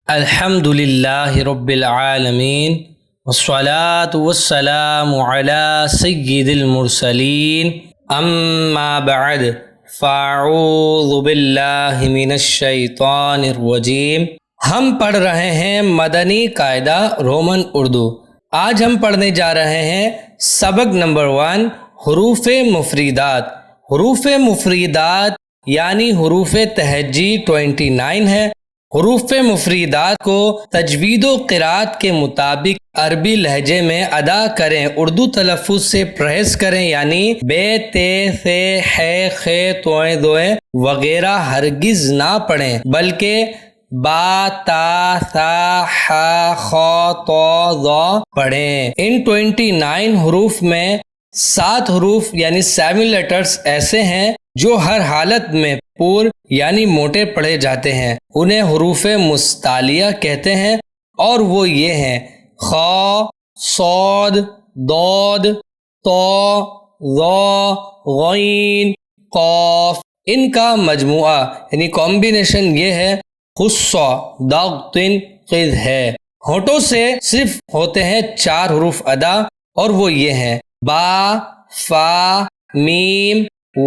الحمد للہ رب العالمین والصلاة والسلام علی سید المرسلین اما بعد فاعوذ باللہ من الشیطان الرجیم۔ ہم پڑھ رہے ہیں مدنی قاعدہ رومن اردو۔ آج ہم پڑھنے جا رہے ہیں سبق نمبر 1 حروف مفردات۔ حروف مفردات یعنی حروف تہجی 29 ہے۔ حروف مفردات کو تجوید و قرات کے مطابق عربی لہجے میں ادا کریں، اردو تلفظ سے پرہیز کریں، یعنی بے، تے، سے، ہے، خے، توئیں، دوئیں وغیرہ ہرگز نہ پڑھیں، بلکہ با، تا، سا، حا، خا، تو، ظا پڑھیں۔ ان 29 حروف میں 7 حروف یعنی 7 لیٹرز ایسے ہیں جو ہر حالت میں پور یعنی موٹے پڑھے جاتے ہیں، انہیں حروف مستعلیہ کہتے ہیں، اور وہ یہ ہیں: خا، صاد، ضاد، طا، ظا، غین، قاف۔ ان کا مجموعہ یعنی کمبینیشن یہ ہے خص، ضغط، قذ ہے۔ ہونٹوں سے صرف ہوتے ہیں 4 حروف ادا، اور وہ یہ ہیں: با، فا، میم،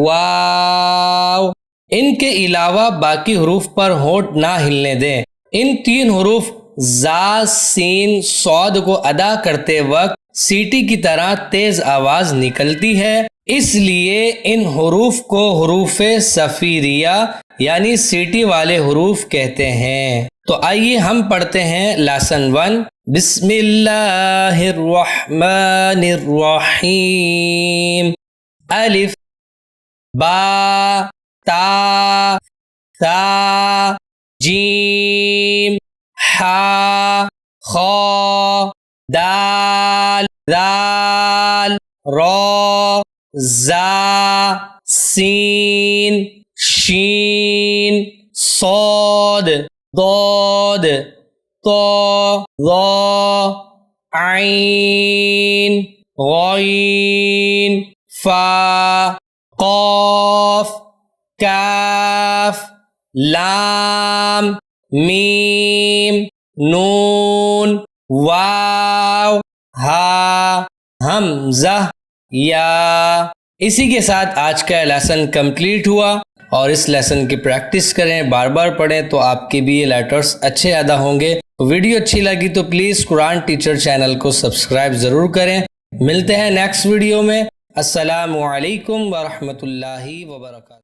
واو۔ ان کے علاوہ باقی حروف پر ہونٹ نہ ہلنے دیں۔ ان 3 حروف زا، سین، صاد کو ادا کرتے وقت سیٹی کی طرح تیز آواز نکلتی ہے، اس لیے ان حروف کو حروف صفیریہ یعنی سیٹی والے حروف کہتے ہیں۔ تو آئیے ہم پڑھتے ہیں لیسن 1۔ بسم اللہ الرحمن الرحیم۔ الف، با، تا، ثا، جیم، حا، خا، دال، ذال، را، زا، سین، شین، صاد، ضاد، طا، ظا، عین، غین، فا، قاف، کاف، لام، میم، نون، واو، ہا، حمزہ، یا۔ اسی کے ساتھ آج کا لیسن کمپلیٹ ہوا، اور اس لیسن کی پریکٹس کریں، بار بار پڑھیں، تو آپ کے بھی یہ لیٹرز اچھے ادا ہوں گے۔ ویڈیو اچھی لگی تو پلیز قرآن ٹیچر چینل کو سبسکرائب ضرور کریں۔ ملتے ہیں نیکسٹ ویڈیو میں۔ السلام علیکم ورحمۃ اللہ وبرکاتہ۔